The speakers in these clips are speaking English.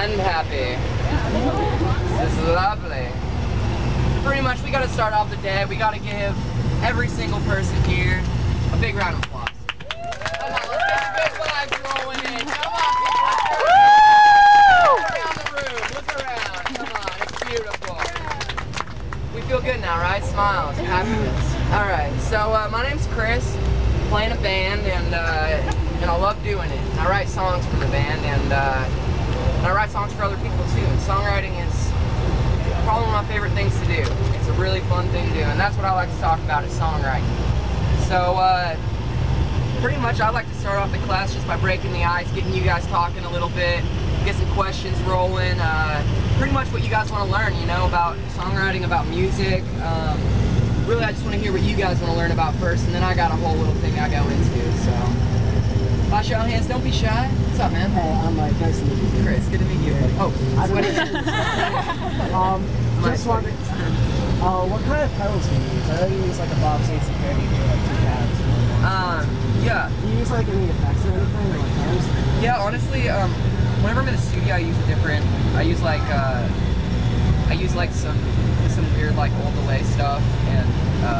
Bandhappy. This is lovely. Pretty much, we gotta start off the day. We gotta give every single person here a big round of applause. Come on, let's get the good vibes rolling in. Come on, people. Look around the room. Look around. Come on, it's beautiful. We feel good now, right? Smiles, happiness. All right. So my name's Chris. I'm playing a band, and I love doing it. And I write songs for the band, and I write songs for other people too. And songwriting is probably one of my favorite things to do. It's a really fun thing to do, and that's what I like to talk about is songwriting. So pretty much I like to start off the class just by breaking the ice, getting you guys talking a little bit, get some questions rolling. Pretty much what you guys want to learn, you know, about songwriting, about music. Really, I just want to hear what you guys want to learn about first, and then I got a whole little thing I go into. So, my show hands, don't be shy. What's up, man? Hey, I'm Mike. Nice to meet you. Chris, good to meet you. Oh, just wondering, what kind of pedals do you use? I know you use like a Bob Stacey pair, you do like 2 tabs. Yeah. Do you use like any effects or anything, or like drums? Yeah, honestly, whenever I'm in the studio, I use a different. I use like some weird like old delay stuff and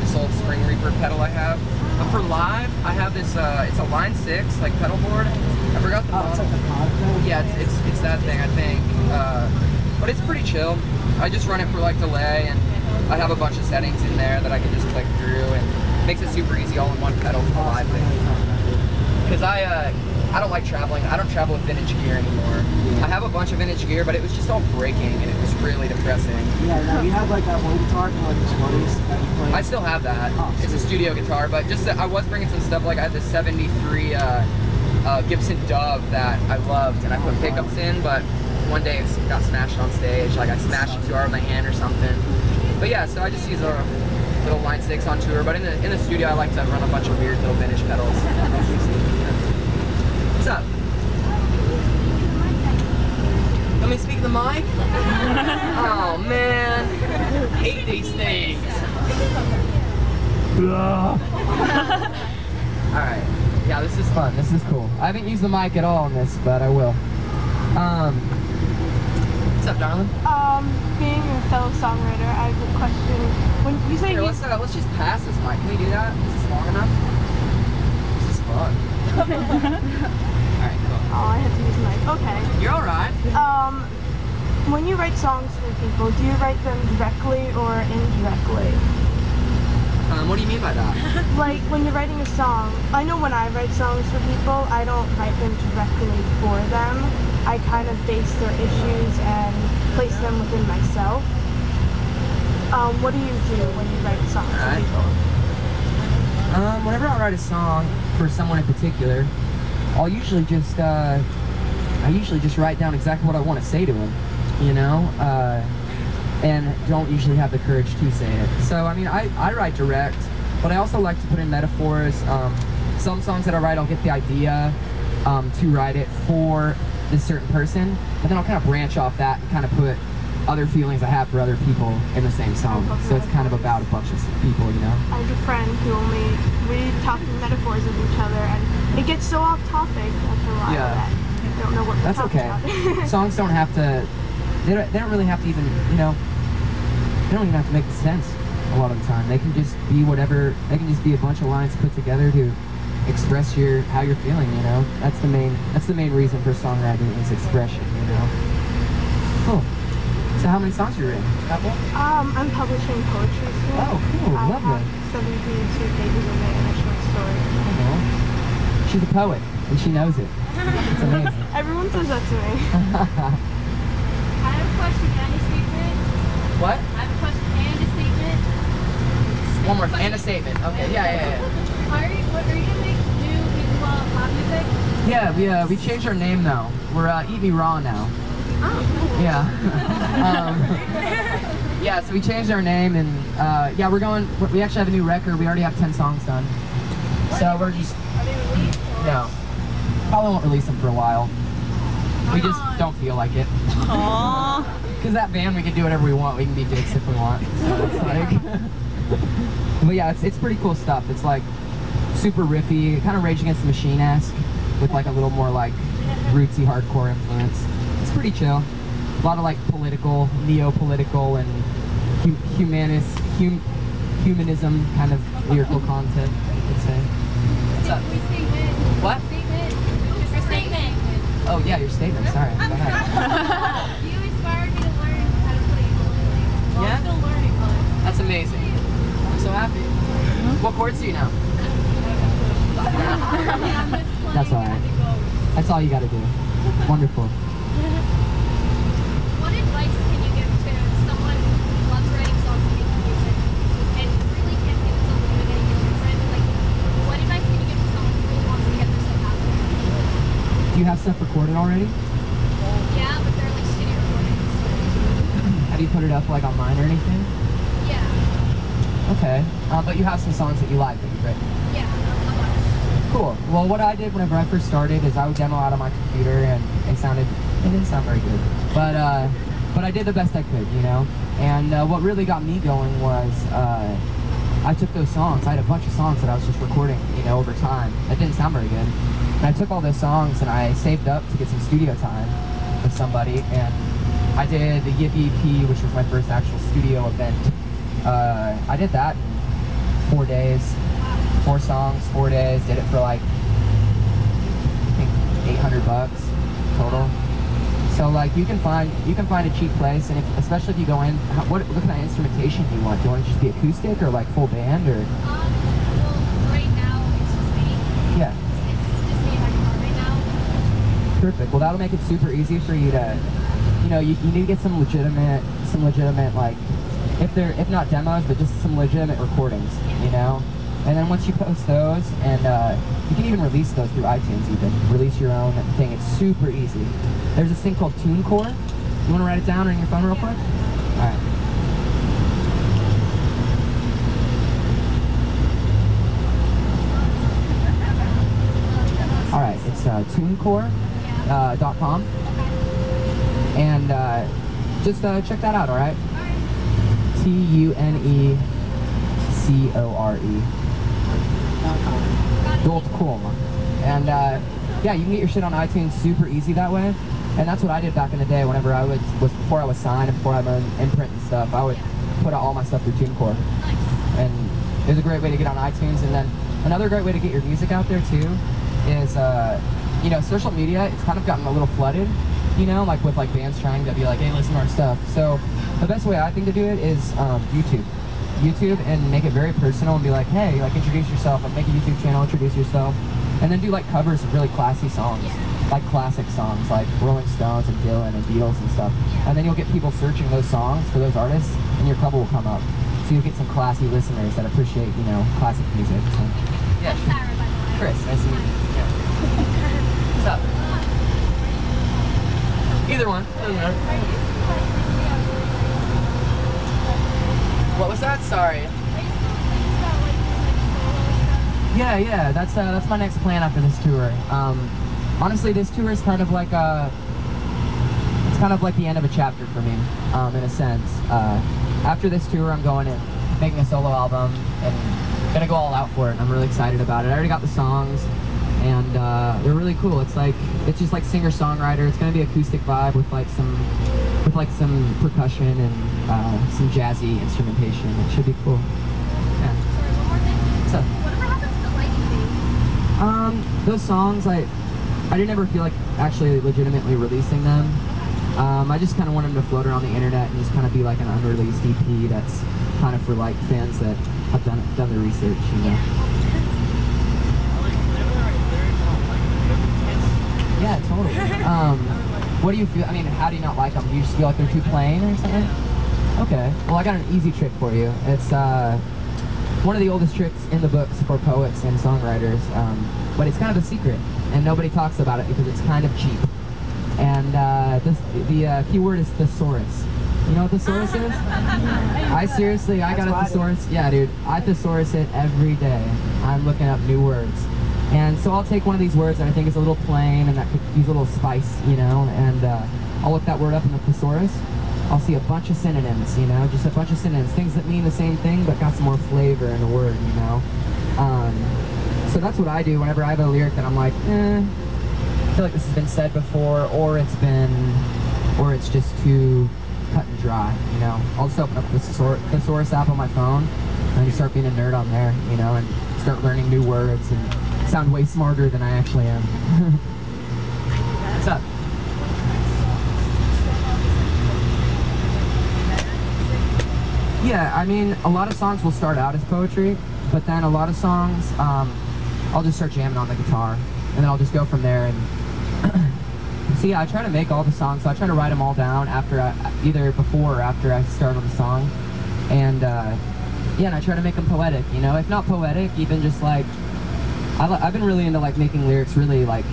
this old Spring Reaper pedal I have. But for live, I have this. It's a Line 6 like pedal board. I forgot the model. It's like a pod thing? Yeah, it's that thing I think. But it's pretty chill. I just run it for like delay, and I have a bunch of settings in there that I can just click through, and it makes it super easy all in one pedal for the live thing. Because I don't like traveling. I don't travel with vintage gear anymore. I have a bunch of vintage gear, but it was just all breaking, and it was really depressing. Yeah, no, you have like that one guitar from like the 20s that you play? I still have that. Oh, it's a studio guitar, but just that I was bringing some stuff. Like I had this '73 Gibson Dove that I loved, and I put pickups in, but one day it got smashed on stage. Like I smashed it too hard with my hand or something. But yeah, so I just use a little Line 6 on tour. But in the studio, I like to run a bunch of weird little vintage pedals. What's up? Let me speak to the mic? Oh man, hate these things. Alright, yeah, this is fun, this is cool. I haven't used the mic at all on this, but I will. What's up, darling? Being a fellow songwriter, I have a question. When you say Here, let's just pass this mic. Can we do that? Is this long enough? This is fun. Alright, cool. Oh, I have to use the mic. Okay. You're alright. When you write songs for people, do you write them directly or indirectly? What do you mean by that? Like, when you're writing a song, I know when I write songs for people, I don't write them directly for them. I kind of base their issues and place them within myself. What do you do when you write songs for people? Whenever I write a song for someone in particular, I'll usually just write down exactly what I want to say to them, you know, and don't usually have the courage to say it. So, I mean, I write direct, but I also like to put in metaphors. Some songs that I write, I'll get the idea to write it for this certain person, but then I'll kind of branch off that and kind of put other feelings I have for other people in the same song. So it's kind of about a bunch of people, you know? I have a friend who we talk in metaphors with each other, and it gets so off topic after a while that I don't know what we're talking about. Songs don't have to, they don't really have to even, you know, they don't even have to make sense a lot of the time. They can just be whatever, they can just be a bunch of lines put together to express how you're feeling, you know? That's the main reason for songwriting is expression, you know? Cool. So how many songs are you written? A couple? I'm publishing poetry soon. Oh, cool. Lovely. I have 72 pages of it and a short story. Oh, she's a poet, and she knows it. It's amazing. Everyone says that to me. I have a question and a statement. What? I have a question and a statement. One more, and a statement. Okay, yeah. Are you gonna make new people pop music? Yeah, we changed our name now. We're Eat Me Raw now. Oh, cool. Yeah. Yeah, so we changed our name, and yeah, we actually have a new record. We already have 10 songs done. So we're just, no. Probably won't release them for a while. We just don't feel like it. Aww. Because that band, we can do whatever we want. We can be dicks if we want. So it's like, but yeah, it's pretty cool stuff. It's like super riffy, kind of Rage Against the Machine-esque, with like a little more like rootsy hardcore influence. It's pretty chill. A lot of like political, neo-political, and humanism kind of lyrical content, I would say. What's up? What? Your statement. Oh yeah, your statement. Sorry. Go ahead. You inspired me to learn how to play ukulele. Well, Yeah? I'm still learning, but That's amazing. I'm so happy. What chords do you know? That's all right. That's all you got to do. Wonderful. What advice can you give to someone who loves writing songs and making music and really can't get themselves into getting into it? Like, what advice can you give to someone who really wants to get their stuff out there? Do you have stuff recorded already? Yeah, but they're like shitty recordings. Have you put it up like online or anything? Yeah. Okay. But you have some songs that you like that you've written. Yeah. Cool. Well, what I did whenever I first started is I would demo out on my computer, and it didn't sound very good, but I did the best I could, you know. And what really got me going was I took those songs. I had a bunch of songs that I was just recording, you know, over time. That didn't sound very good. And I took all those songs and I saved up to get some studio time with somebody, and I did the Yippee EP, which was my first actual studio event. I did that in 4 days. 4 songs, 4 days, did it for like, I think $800 total. So like you can find a cheap place, and especially if you go in, what kind of instrumentation do you want? Do you want it to just be acoustic or like full band or? Well, right now it's just me. Yeah. It's just me and my guitar right now. Perfect. Well, that'll make it super easy for you to, you know, you need to get some legitimate like, if not demos, but just some legitimate recordings, you know. And then once you post those, and you can even release those through iTunes even. Release your own thing. It's super easy. There's this thing called TuneCore. You want to write it down on your phone real quick? Alright. Alright, it's TuneCore.com. And just check that out, alright? TuneCore. .com. And yeah, you can get your shit on iTunes super easy that way. And that's what I did back in the day. Whenever I was before I was signed and before I had my own imprint and stuff, I would put out all my stuff through TuneCore. And it was a great way to get on iTunes. And then another great way to get your music out there too is you know, social media. It's kind of gotten a little flooded, you know, like with like bands trying to be like, hey, listen to our stuff. So the best way I think to do it is YouTube, and make it very personal and be like, hey, like introduce yourself, like make a YouTube channel, introduce yourself, and then do like covers of really classy songs, like classic songs like Rolling Stones and Dylan and Beatles and stuff. And then you'll get people searching those songs for those artists, and your cover will come up. So you'll get some classy listeners that appreciate, you know, classic music. So. Yeah. I'm Sarah, by the way. Chris, nice to meet you. Yeah. What's up? Either one, doesn't matter. What was that? Sorry. Yeah, that's my next plan after this tour. Honestly, this tour is kind of like the end of a chapter for me, in a sense. After this tour, I'm going and making a solo album and gonna go all out for it. I'm really excited about it. I already got the songs, and they're really cool. It's just like singer-songwriter. It's gonna be acoustic vibe with some percussion and some jazzy instrumentation. It should be cool. Yeah. Sorry, one more thing. What's up? Whatever happened to the lighting thing? Those songs, I didn't ever feel like actually legitimately releasing them. I just kind of wanted them to float around the internet and just kind of be like an unreleased EP that's kind of for like fans that have done the research, you know. Yeah, totally. What do you feel? I mean, how do you not like them? Do you just feel like they're too plain or something? Okay. Well, I got an easy trick for you. It's one of the oldest tricks in the books for poets and songwriters, but it's kind of a secret, and nobody talks about it because it's kind of cheap. And the key word is thesaurus. You know what thesaurus is? I got a thesaurus. Yeah, dude, I thesaurus it every day. I'm looking up new words. And so I'll take one of these words that I think is a little plain and that could use a little spice, you know, and I'll look that word up in the thesaurus. I'll see a bunch of synonyms, you know, just a bunch of synonyms, things that mean the same thing but got some more flavor in the word, you know. So that's what I do whenever I have a lyric that I'm like, I feel like this has been said before, or it's been or it's just too cut and dry, you know. I'll just open up the thesaurus app on my phone and just start being a nerd on there, you know, and start learning new words and sound way smarter than I actually am. What's up? Yeah, I mean, a lot of songs will start out as poetry, but then a lot of songs, I'll just start jamming on the guitar, and then I'll just go from there. And so yeah, I try to make all the songs, so I try to write them all down after either before or after I start on the song. And yeah, and I try to make them poetic, you know, if not poetic, even just like, I've been really into like making lyrics really like